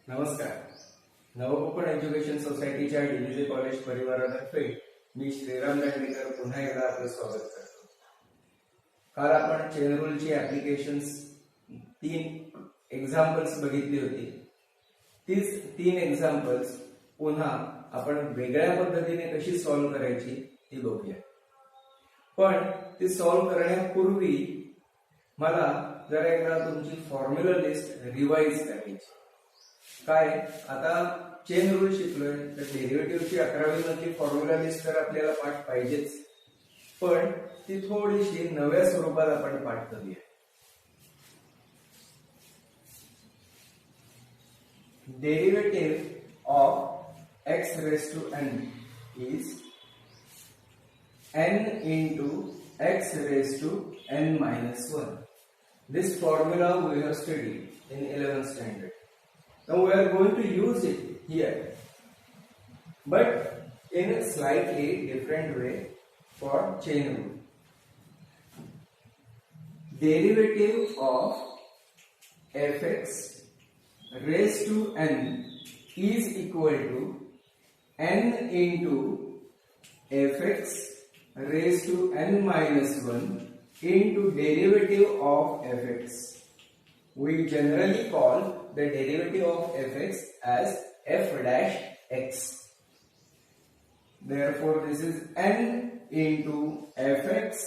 नमस्कार. नवकोकण एज्युकेशन सोसायटीच्या DJ college परिवारातर्फे मी श्रीराम दांडेकर पुन्हा एकदा आपलं स्वागत करतो. काल आपण चेन रूलची ऍप्लिकेशन्स 3 एक्झाम्पल्स बघितली होती. तीच 3 एक्झाम्पल्स पुन्हा आपण वेगळ्या पद्धतीने कशी सॉल्व्ह करायची ती बघूया. पण ती सॉल्व्ह करण्यापूर्वी मला जरा एकदा तुमची फॉर्म्युला लिस्ट रिवाइज करायची. काय आता चेन रूल शिकलोय तर डेरिव्हेटिव्हची 11वी मधली फॉर्म्युला लिस्ट तर आपल्याला पाठ पाहिजेच, पण ती थोडीशी नव्या स्वरूपात आपण पाठ करूया. Derivative of x raised to n is n into x raised to n minus 1. This formula we have studied in 11th standard. Now we are going to use it here, but in a slightly different way for chain rule. Derivative of fx raised to n is equal to n into fx raised to n minus 1 into derivative of fx. We generally call the derivative of fx as f dash x. Therefore, this is n into fx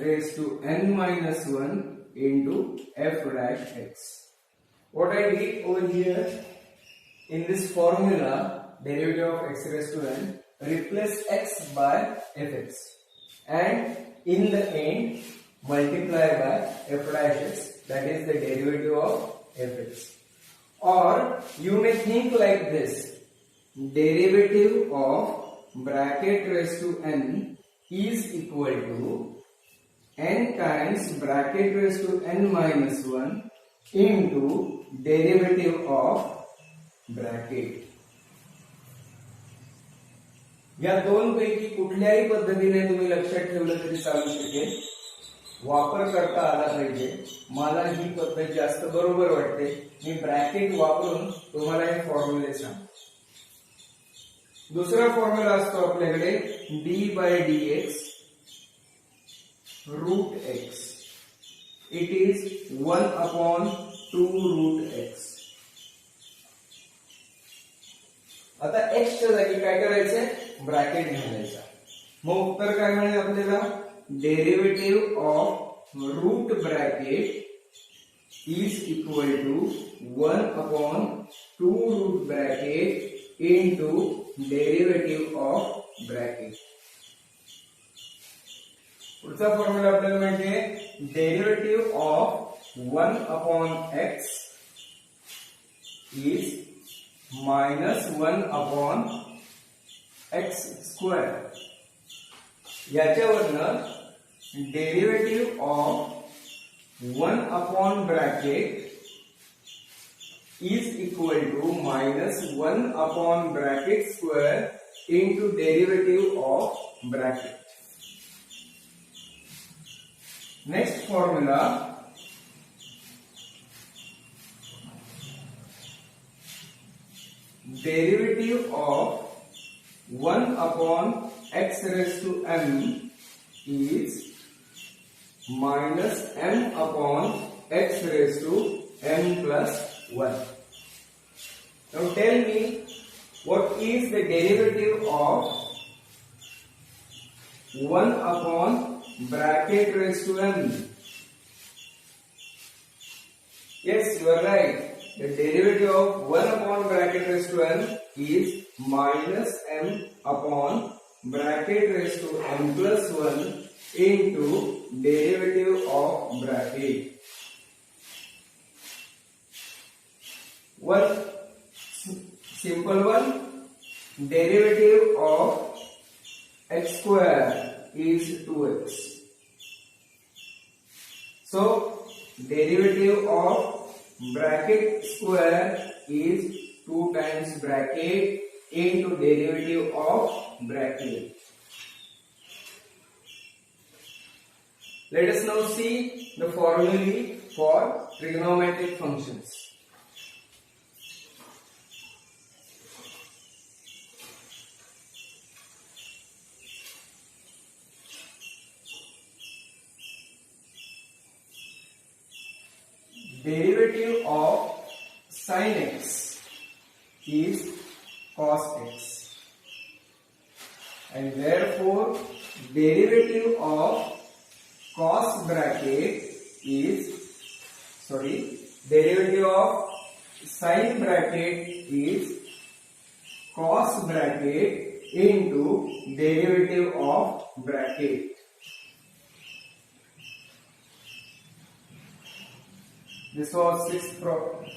raised to n minus 1 into f dash x. What I did over here in this formula, derivative of x raised to n, replace x by fx, and in the end multiply by f dash x, that is the derivative of fx. Or you may think like this: derivative of bracket raised to n is equal to n times bracket raised to n minus 1 into derivative of bracket. या दोन पैकी कुठल्याही पद्धतीने तुम्ही लक्षात ठेवलं तरी चालू शकेल. वापर करता आला पाहिजे. मला ही पद्धत जास्त बरोबर वाटते. मी ब्रॅकेट वापरून तुम्हाला हे फॉर्म्युले सांगतो. दुसरा फॉर्म्युला असतो आपल्याकडे d by dx root x. It is 1 upon 2 root x. आता x च्या जागी काय करायचंय? ब्रॅकेट घालायचा. मग उत्तर काय मिळेल आपल्याला? Derivative of root bracket is equal to 1 upon 2 root bracket into derivative of bracket. पुढचा फॉर्म्युला आपल्याला माहिती आहे, derivative of 1 upon x is minus 1 upon x square. याच्यावरनं derivative of 1 upon bracket is equal to minus 1 upon bracket square into derivative of bracket. Next formula, derivative of 1 upon x raised to m is minus m upon x raised to m plus 1. Now tell me, what is the derivative of 1 upon bracket raised to m? Yes, you are right. The derivative of 1 upon bracket raised to m is minus m upon bracket raised to m plus 1 into derivative of bracket. One simple one, derivative of x square is 2x. So derivative of bracket square is 2 times bracket into derivative of bracket. Let us now see the formulae for trigonometric functions. derivative of sin x is cos x, and therefore derivative of cos bracket is derivative of sin bracket is cos bracket into derivative of bracket. This was sixth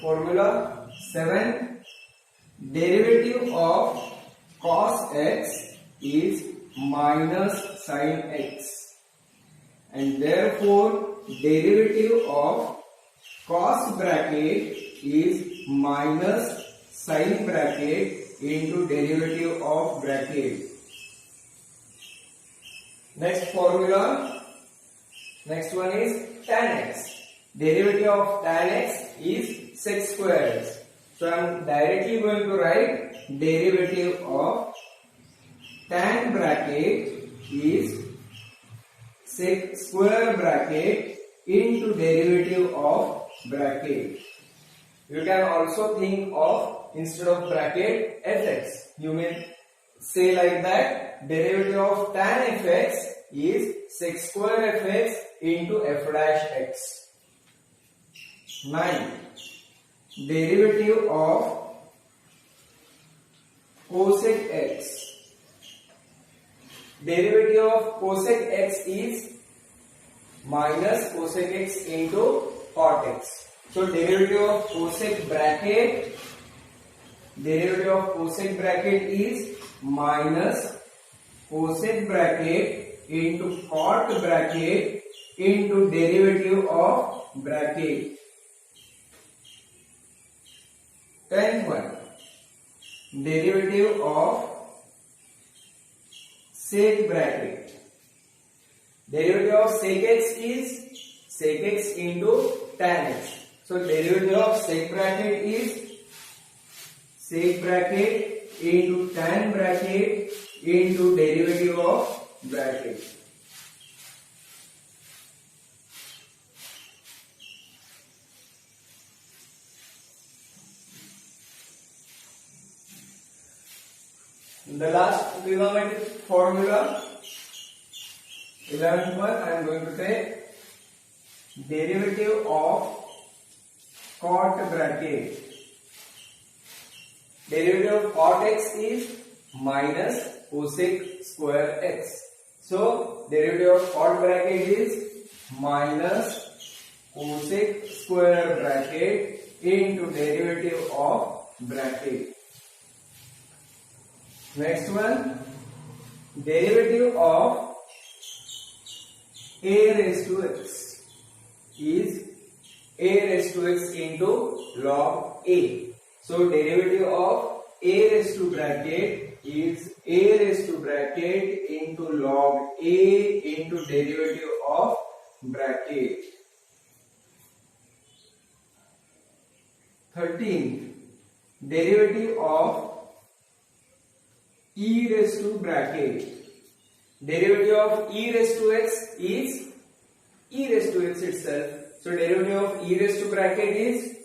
formula. 7. Derivative of cos x is minus sin x, and therefore derivative of cos bracket is minus sin bracket into derivative of bracket. Next formula. Next one is tan x. Derivative of tan x is sec square x. So I am directly going to write derivative of tan bracket is sec square bracket into derivative of bracket. You can also think of, instead of bracket, fx. You may say like that, derivative of tan fx is sec square fx into f dash x. 9. Derivative of cosec x. Derivative of cosec x is minus cosec x into cot x. So derivative of cosec bracket is minus cosec bracket into cot bracket into derivative of bracket. 10th one, derivative of sec bracket. Derivative of sec x is sec x into tan x. So derivative of sec bracket is sec bracket into tan bracket into derivative of bracket. The last trigonometric formula, 11th one, I am going to say derivative of cot bracket. Derivative of cot x is minus cosec square x. So derivative of cot bracket is minus cosec square bracket into derivative of bracket. Next one, derivative of a raised to x is a raised to x into log a. So derivative of a raised to bracket is a raised to bracket into log a into derivative of bracket. 13. Derivative of e raised to bracket. Derivative of e raised to x is e raised to x itself. So derivative of e raised to bracket is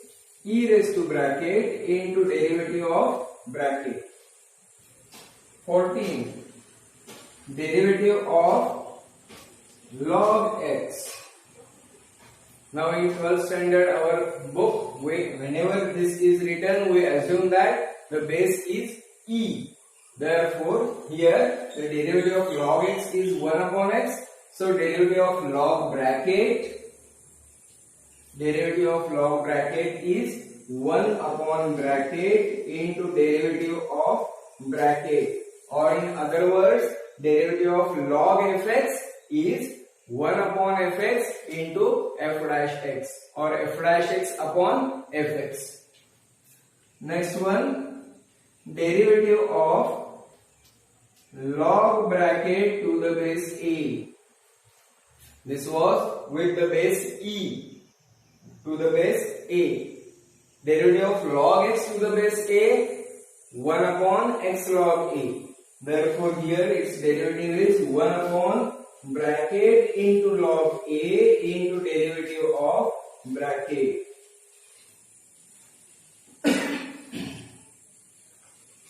e raised to bracket into derivative of bracket. 14. Derivative of log x. Now in 12th standard our book, whenever this is written, we assume that the base is e. Therefore, here the derivative of log x is 1 upon x. So derivative of log bracket is 1 upon bracket into derivative of bracket. Or in other words, derivative of log fx is 1 upon fx into f dash x, or f dash x upon fx. Next one, derivative of log bracket to the base a. This was with the base e to the base a. Derivative of log x to the base a, 1 upon x log a. Therefore here its derivative is 1 upon bracket into log a into derivative of bracket.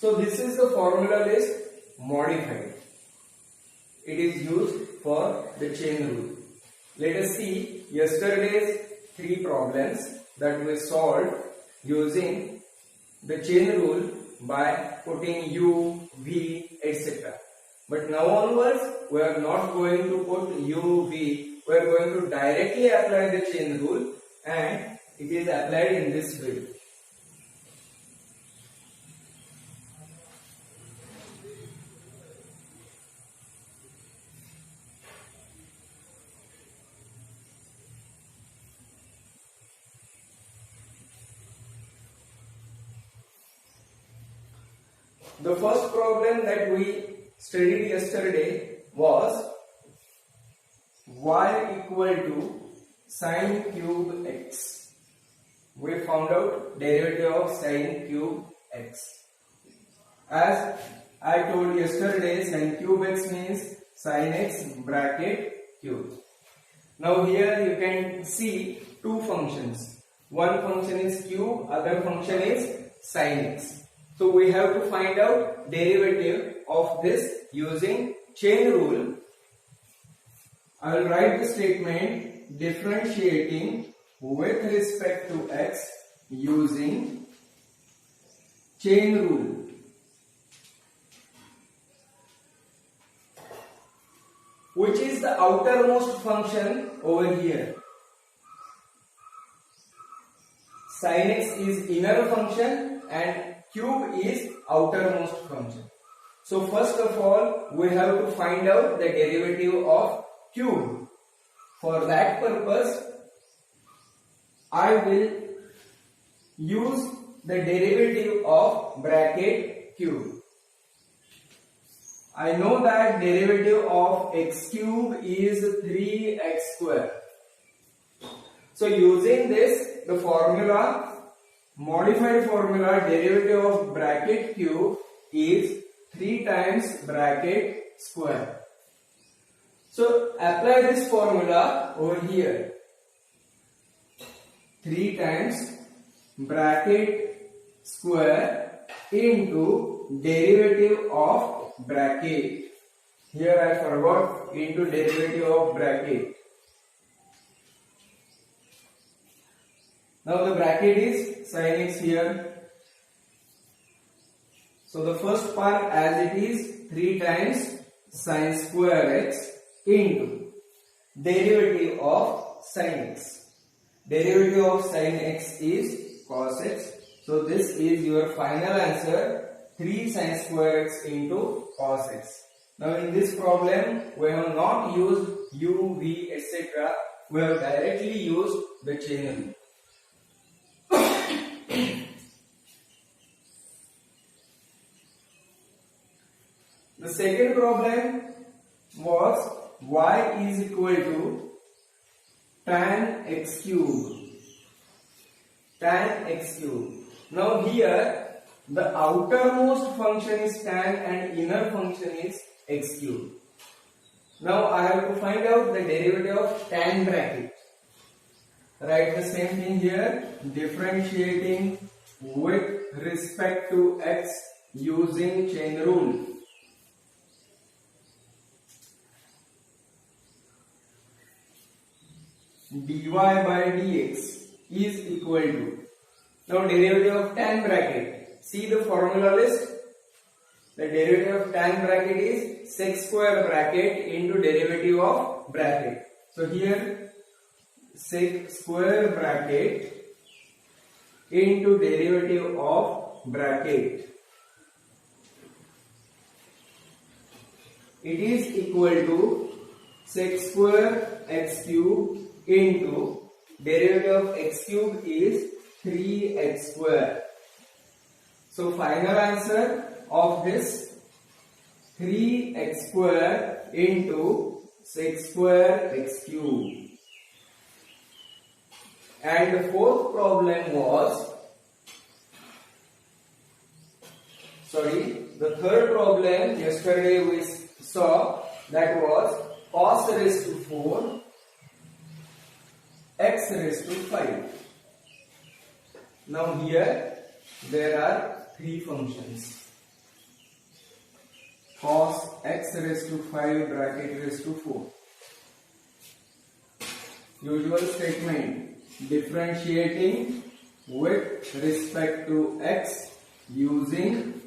So this is the formula list modified. It is used for the chain rule. Let us see yesterday's 3 problems that we solved using the chain rule by putting u, v, etc. But now onwards we are not going to put u, v. We are going to directly apply the chain rule, and it is applied in this way. The first problem that we studied yesterday was y equal to sine cube x. We found out derivative of sine cube x. As I told yesterday, sine cube x means sine x bracket cube. Now here you can see 2 functions. One function is cube, other function is sine x. So we have to find out derivative of this using chain rule. I will write the statement differentiating with respect to x using chain rule. Which is the outermost function over here? Sin x is inner function and cube is outermost function. So first of all, we have to find out the derivative of cube. For that purpose, I will use the derivative of bracket cube. I know that derivative of x cube is 3x square. So using this, the formula, modified formula, derivative of bracket cube is 3 times bracket square. So apply this formula over here. 3 times bracket square into derivative of bracket. Here I forgot into derivative of bracket. Now the bracket is sin x here. So the first part as it is 3 times sin square x into derivative of sin x. Derivative of sin x is cos x. So this is your final answer, 3 sin square x into cos x. Now in this problem we have not used u, v, etc. We have directly used the chain rule. The second problem was y is equal to tan x cube. Tan x cube. Now here the outermost function is tan and inner function is x cube. Now I have to find out the derivative of tan bracket. Write the same thing here, differentiating with respect to x using chain rule. dy by dx is equal to, now derivative of tan bracket, see the formula list. The derivative of tan bracket is sec square bracket into derivative of bracket. So here sec square bracket into derivative of bracket. It is equal to sec square x cube into derivative of x cube is 3x square. So final answer of this 3x square into sec square x cube. And the fourth problem was, the third problem yesterday we saw, that was cos raised to 4 x raised to 5. Now here there are 3 functions. cos x raised to 5 bracket raised to 4. Usual statement, differentiating with respect to x using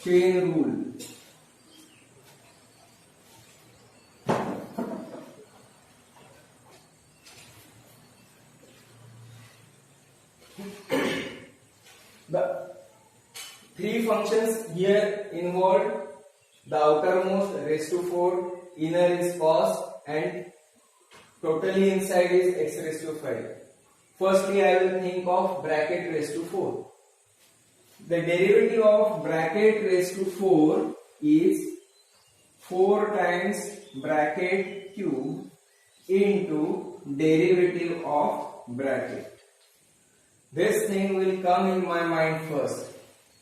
chain rule. The three functions here involved, the outermost raised to 4, inner is cos, and totally inside is x raised to 5. Firstly, I will think of bracket raised to 4. The derivative of bracket raised to 4 is 4 times bracket cube into derivative of bracket. This thing will come in my mind first.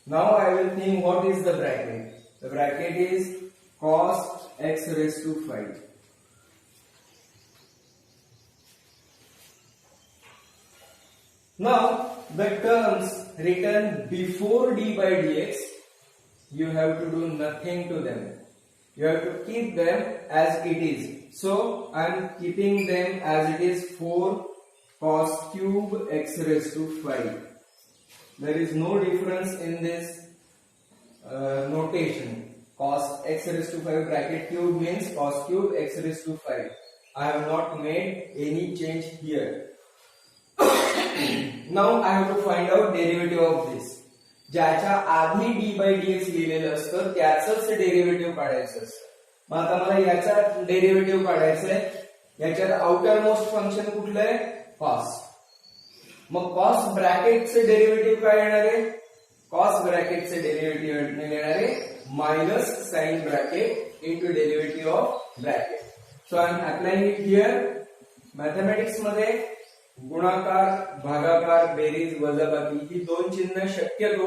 Now I will think what is the bracket. The bracket is cos x raised to 5. Now the terms written before d by dx, you have to do nothing to them. You have to keep them as it is. So I am keeping them as it is, 4 cos cube x raised to 5. There is no difference in this notation. Cos x raised to 5 bracket cube means cos cube x raised to 5. I have not made any change here. Now I have to find out derivative of this. ज्याच्या आधी d by dx लिहिलेलं असतं त्याचंच derivative काढायचं असतं. मग आता मला याचा डेरिव्हेटिव्ह काढायचा आहे. याच्यात आउटर मोस्ट फंक्शन कुठलं आहे? cos. मग cos ब्रॅकेटचे डेरिव्हेटिव्ह काय येणार आहे? cos ब्रॅकेटचे डेरिव्हेटिव्ह येणार आहे minus sin bracket into derivative of bracket. So I am applying it here. Mathematics मध्ये गुणाकार, भागाकार, बेरीज, वजाबाकी ही दोन चिन्ह शक्यतो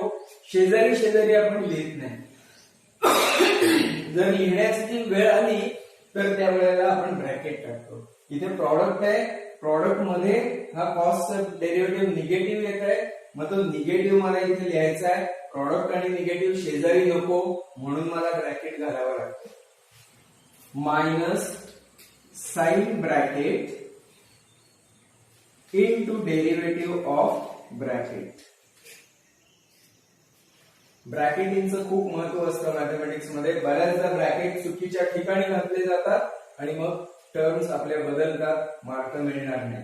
शेजारी शेजारी आपण लिहित नाही. जर लिहिण्याची वेळ आली तर त्या वेळेला आपण ब्रॅकेट टाकतो. इथे प्रॉडक्ट आहे, प्रॉडक्ट मध्ये हा कॉसचा डेरिव्हेटिव्ह निगेटिव्ह येत आहे, मग तो निगेटिव्ह मला इथे लिहायचा आहे. प्रॉडक्ट आणि निगेटिव्ह शेजारी नको म्हणून मला ब्रॅकेट घालावं लागतं. Minus sign bracket into derivative of bracket. ब्रॅकेटिंगचं खूप महत्व असतं मॅथमॅटिक्स मध्ये. बऱ्याचदा ब्रॅकेट चुकीच्या ठिकाणी घातले जातात आणि मग टर्म्स आपल्या बदलतात, मार्क मिळणार नाही.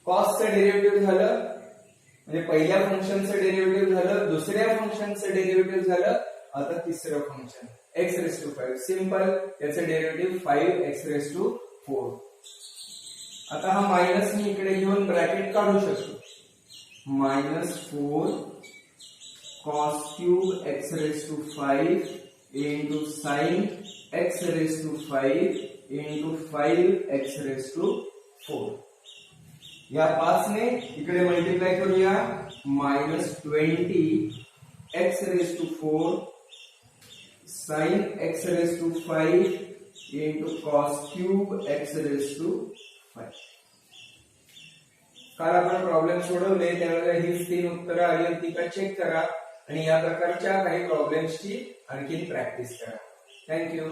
कॉसचं डेरिव्हेटिव्ह झालं म्हणजे पहिल्या फंक्शनचं डेरिव्हेटिव्ह झालं, दुसऱ्या फंक्शनचं डेरिव्हेटिव्ह झालं, आता तिसरं function x raised to 5. Simple, याचं डेरिव्हेटिव्ह 5x raised to 4. आता हा मायनस मी इकडे घेऊन ब्रॅकेट काढू शकतो. -4 cos cube x raised to 5 into sin x raised to 5 into 5x raised to 4. या 5 ने इकडे मल्टिप्लाय करूया. -20 x raised to 4 sin x raised to 5 into cos cube x raised to 5. काल आपण प्रॉब्लेम सोडवले त्यावेळेला ही 3 उत्तरं आली ती का चेक करा आणि या प्रकारच्या काही प्रॉब्लेम्सची आणखी प्रॅक्टिस करा. थँक्यू.